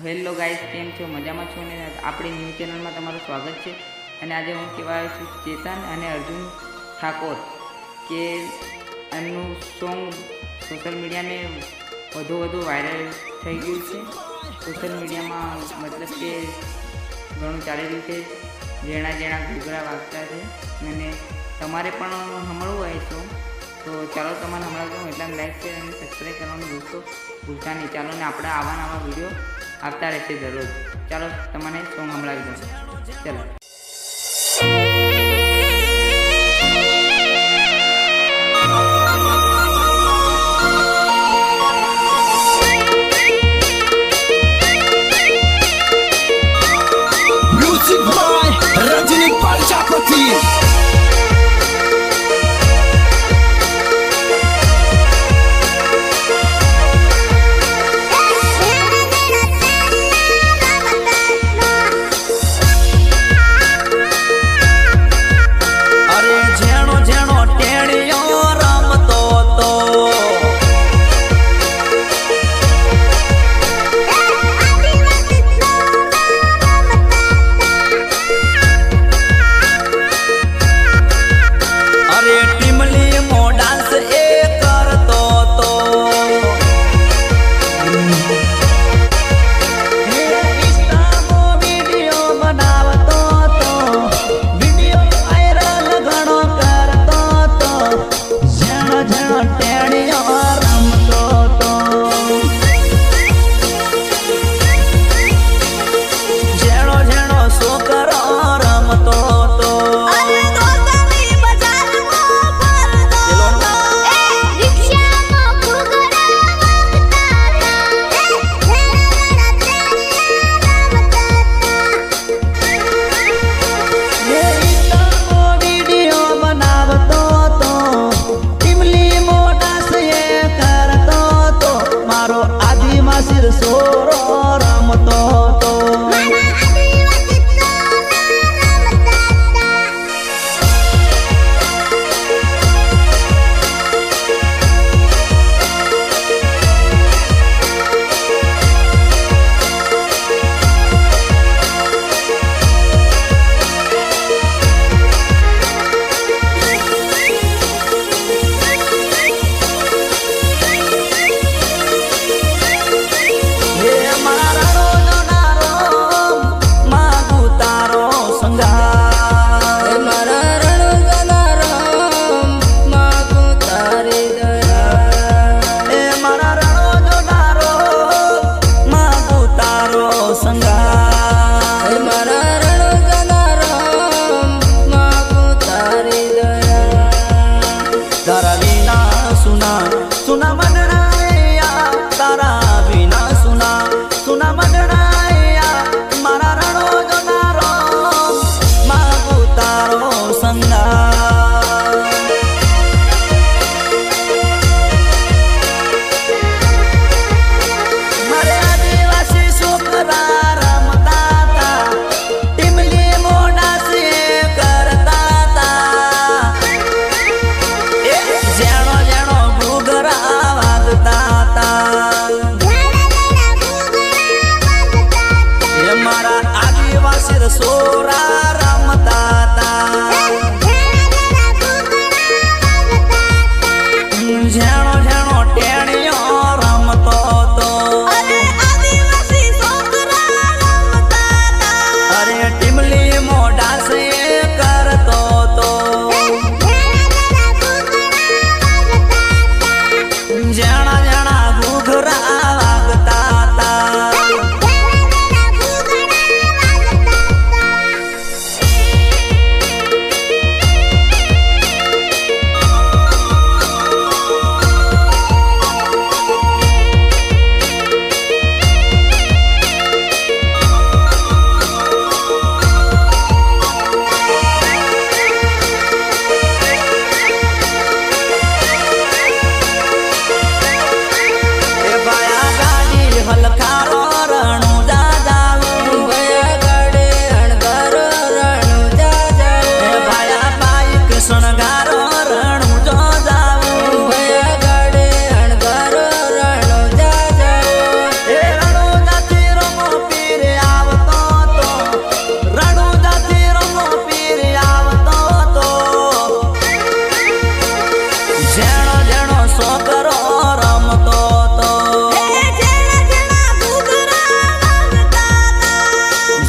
Hello guys, કેમ છો? મજામાં છો ને? આપણી ન્યૂઝ ચેનલમાં તમારું સ્વાગત છે. અને આજે હું કહેવા આવ્યો છું ચેતન અને અર્જુન ઠાકોર કે એમનું સોંગ સોશિયલ મીડિયામાં વધુ વાયરલ થઈ ગયું છે. સોશિયલ મીડિયામાં મતલબ કે ઘણું ચાલી રહ્યું છે. જેણા ઘૂઘરા વાગતા છે અને તમારે પણ સાંભળવું હોય સોંગ તો ચાલો તમારે હમણાં એટલા લાઈક શેર અને સબસ્ક્રાઈબ કરવાનું દોસ્તો ભૂલતા નહીં. ચાલો ને આપણે આવા વિડીયો આવતા રહેશે દરરોજ. ચાલો તમને સોંગ સંભળાવી દઉં. ચાલો. Music by Rajini Prajapati.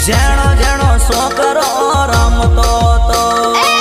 જેણો જેણો છોકરો રમતો તો